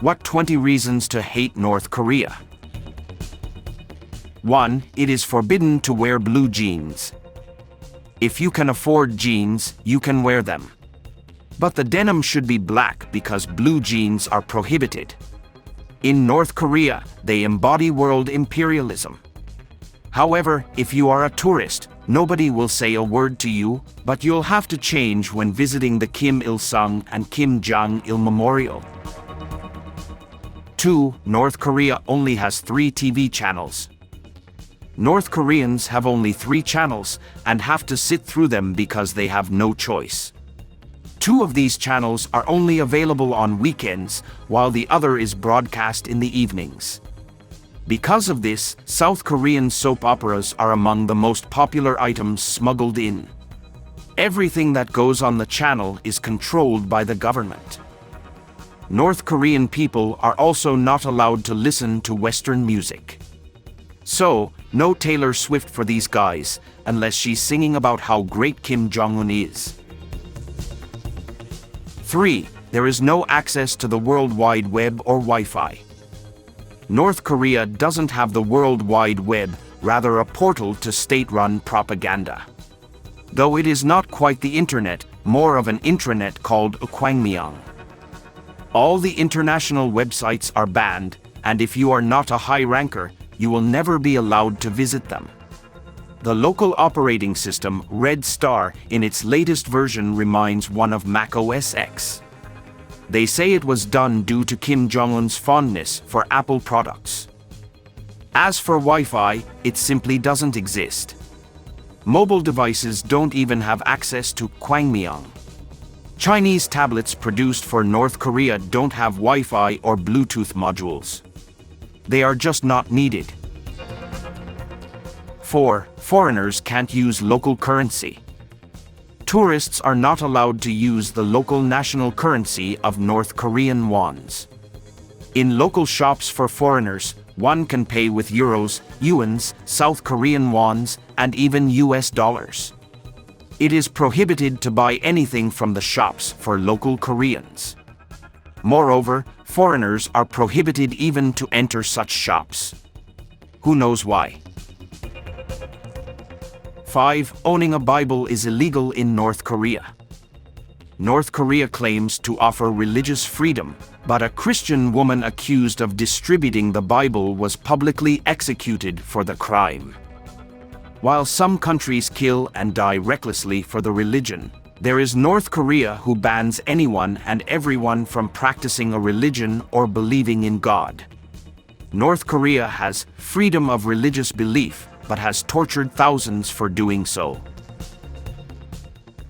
What 20 reasons to hate North Korea? 1. It is forbidden to wear blue jeans. If you can afford jeans, you can wear them. But the denim should be black because blue jeans are prohibited. In North Korea, they embody world imperialism. However, if you are a tourist, nobody will say a word to you, but you'll have to change when visiting the Kim Il-sung and Kim Jong-il Memorial. 2. North Korea only has 3 TV channels. North Koreans have only 3 channels and have to sit through them because they have no choice. 2 of these channels are only available on weekends, while the other is broadcast in the evenings. Because of this, South Korean soap operas are among the most popular items smuggled in. Everything that goes on the channel is controlled by the government. North Korean people are also not allowed to listen to Western music. So, no Taylor Swift for these guys, unless she's singing about how great Kim Jong-un is. 3. There is no access to the World Wide Web or Wi-Fi. North Korea doesn't have the World Wide Web, rather a portal to state-run propaganda. Though it is not quite the internet, more of an intranet called Kwangmyeong. All the international websites are banned, and if you are not a high ranker, you will never be allowed to visit them. The local operating system, Red Star, in its latest version reminds one of Mac OS X. They say it was done due to Kim Jong-un's fondness for Apple products. As for Wi-Fi, it simply doesn't exist. Mobile devices don't even have access to Kwangmyeong. Chinese tablets produced for North Korea don't have Wi-Fi or Bluetooth modules. They are just not needed. 4. Foreigners can't use local currency. Tourists are not allowed to use the local national currency of North Korean wons. In local shops for foreigners, one can pay with euros, yuans, South Korean wons, and even US dollars. It is prohibited to buy anything from the shops for local Koreans. Moreover, foreigners are prohibited even to enter such shops. Who knows why? 5. Owning a Bible is illegal in North Korea. North Korea claims to offer religious freedom, but a Christian woman accused of distributing the Bible was publicly executed for the crime. While some countries kill and die recklessly for the religion, there is North Korea who bans anyone and everyone from practicing a religion or believing in God. North Korea has freedom of religious belief, but has tortured thousands for doing so.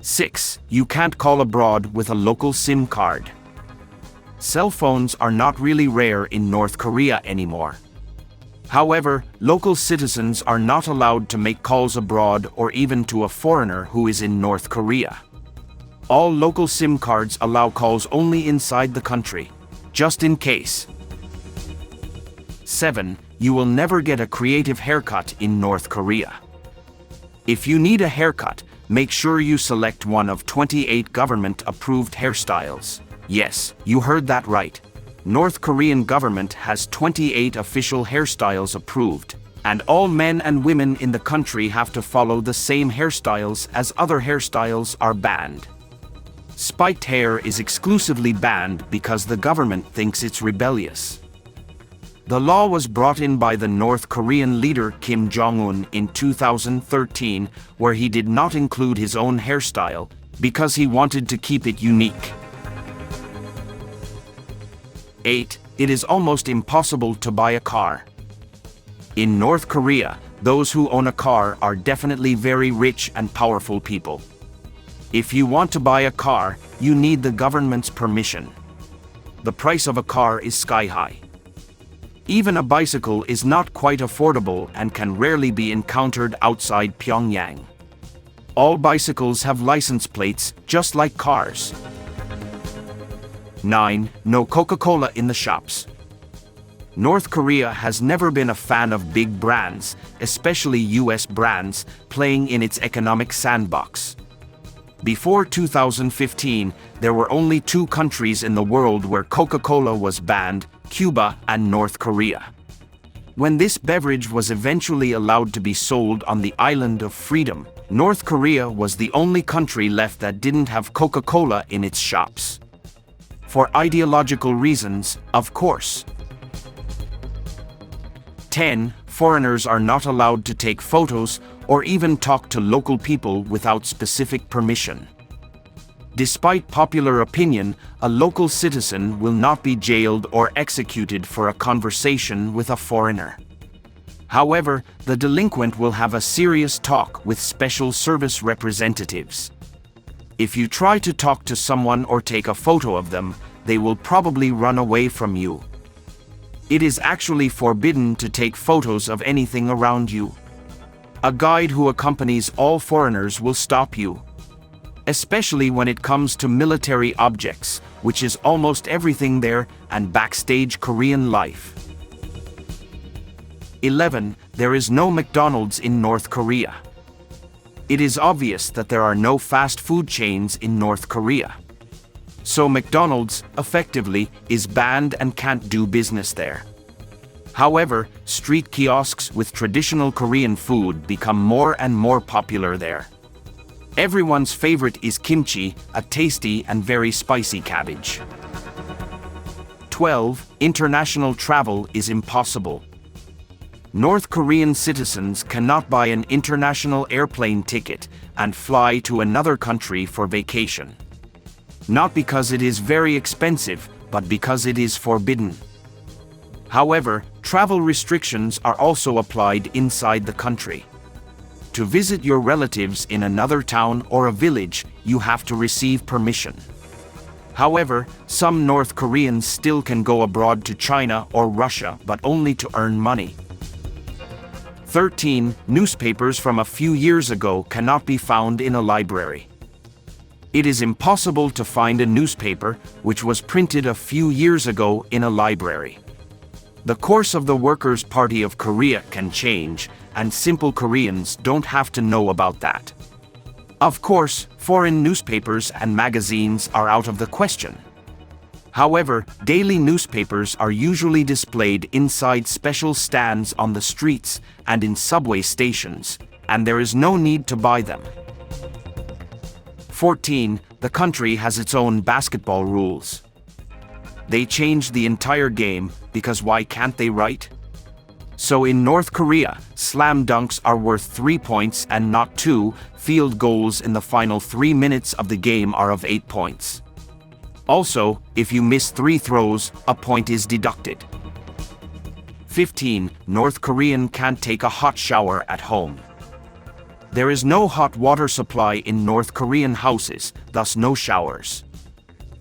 6. You can't call abroad with a local SIM card. Cell phones are not really rare in North Korea anymore. However, local citizens are not allowed to make calls abroad or even to a foreigner who is in North Korea. All local SIM cards allow calls only inside the country, just in case. 7. You will never get a creative haircut in North Korea. If you need a haircut, make sure you select one of 28 government-approved hairstyles. Yes, you heard that right. North Korean government has 28 official hairstyles approved, and all men and women in the country have to follow the same hairstyles as other hairstyles are banned. Spiked hair is exclusively banned because the government thinks it's rebellious. The law was brought in by the North Korean leader Kim Jong-un in 2013, where he did not include his own hairstyle because he wanted to keep it unique. 8. It is almost impossible to buy a car. In North Korea, those who own a car are definitely very rich and powerful people. If you want to buy a car, you need the government's permission. The price of a car is sky high. Even a bicycle is not quite affordable and can rarely be encountered outside Pyongyang. All bicycles have license plates, just like cars. 9. No CocaCola in the shops. North Korea has never been a fan of big brands, especially US brands, playing in its economic sandbox. Before 2015, there were only 2 countries in the world where Coca-Cola was banned: Cuba and North Korea. When this beverage was eventually allowed to be sold on the island of Freedom, North Korea was the only country left that didn't have Coca-Cola in its shops. For ideological reasons, of course. 10. Foreigners are not allowed to take photos or even talk to local people without specific permission. Despite popular opinion, a local citizen will not be jailed or executed for a conversation with a foreigner. However, the delinquent will have a serious talk with special service representatives. If you try to talk to someone or take a photo of them, they will probably run away from you. It is actually forbidden to take photos of anything around you. A guide who accompanies all foreigners will stop you. Especially when it comes to military objects, which is almost everything there, and backstage Korean life. 11. There is no McDonald's in North Korea. It is obvious that there are no fast food chains in North Korea. So McDonald's, effectively, is banned and can't do business there. However, street kiosks with traditional Korean food become more and more popular there. Everyone's favorite is kimchi, a tasty and very spicy cabbage. 12. International travel is impossible. North Korean citizens cannot buy an international airplane ticket and fly to another country for vacation. Not because it is very expensive, but because it is forbidden. However, travel restrictions are also applied inside the country. To visit your relatives in another town or a village, you have to receive permission. However, some North Koreans still can go abroad to China or Russia, but only to earn money. 13. Newspapers from a few years ago cannot be found in a library. It is impossible to find a newspaper which was printed a few years ago in a library. The course of the Workers' Party of Korea can change, and simple Koreans don't have to know about that. Of course, foreign newspapers and magazines are out of the question. However, daily newspapers are usually displayed inside special stands on the streets and in subway stations, and there is no need to buy them. 14. The country has its own basketball rules. They changed the entire game, because why can't they, right? So in North Korea, slam dunks are worth 3 points and not 2, field goals in the final 3 minutes of the game are of 8 points. Also, if you miss 3 throws, a point is deducted. 15. North Korean can't take a hot shower at home. There is no hot water supply in North Korean houses, thus no showers.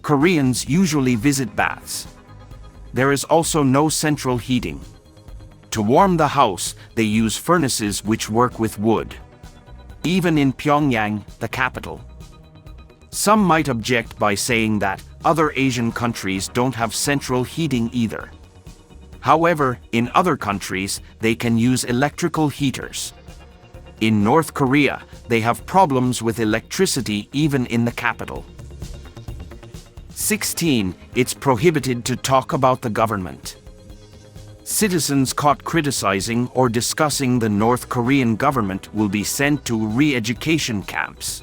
Koreans usually visit baths. There is also no central heating. To warm the house, they use furnaces which work with wood. Even in Pyongyang, the capital. Some might object by saying that other Asian countries don't have central heating either. However, in other countries, they can use electrical heaters. In North Korea, they have problems with electricity even in the capital. 16. It's prohibited to talk about the government. Citizens caught criticizing or discussing the North Korean government will be sent to re-education camps.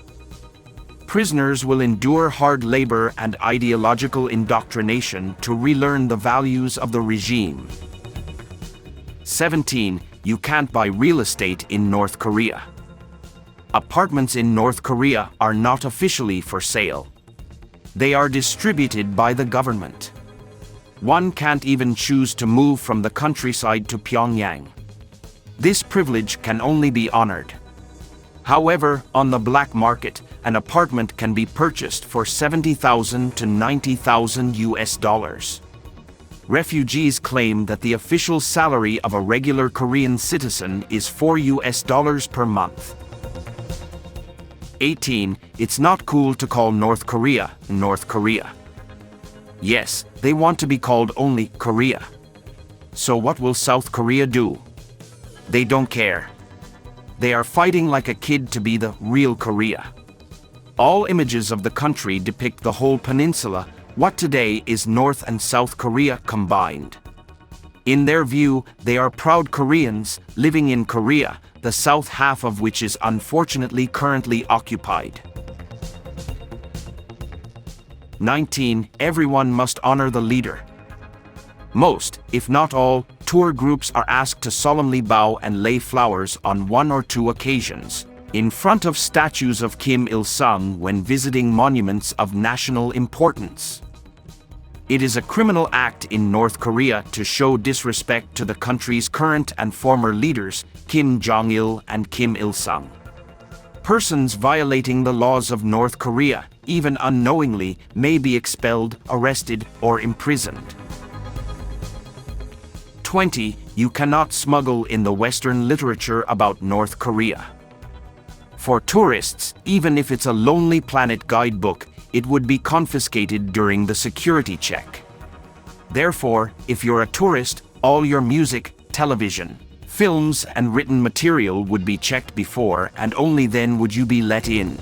Prisoners will endure hard labor and ideological indoctrination to relearn the values of the regime. 17. You can't buy real estate in North Korea. Apartments in North Korea are not officially for sale. They are distributed by the government. One can't even choose to move from the countryside to Pyongyang. This privilege can only be honored. However, on the black market, an apartment can be purchased for $70,000 to $90,000. Refugees claim that the official salary of a regular Korean citizen is $4 per month. 18. It's not cool to call North Korea, North Korea. Yes, they want to be called only Korea. So what will South Korea do? They don't care. They are fighting like a kid to be the real Korea. All images of the country depict the whole peninsula, what today is North and South Korea combined. In their view, they are proud Koreans living in Korea, the south half of which is unfortunately currently occupied. 19. Everyone must honor the leader. Most, if not all, tour groups are asked to solemnly bow and lay flowers on 1 or 2 occasions in front of statues of Kim Il-sung when visiting monuments of national importance. It is a criminal act in North Korea to show disrespect to the country's current and former leaders, Kim Jong-il and Kim Il-sung. Persons violating the laws of North Korea, even unknowingly, may be expelled, arrested, or imprisoned. 20. You cannot smuggle in the Western literature about North Korea. For tourists, even if it's a Lonely Planet guidebook, it would be confiscated during the security check. Therefore, if you're a tourist, all your music, television, films, and written material would be checked before, and only then would you be let in.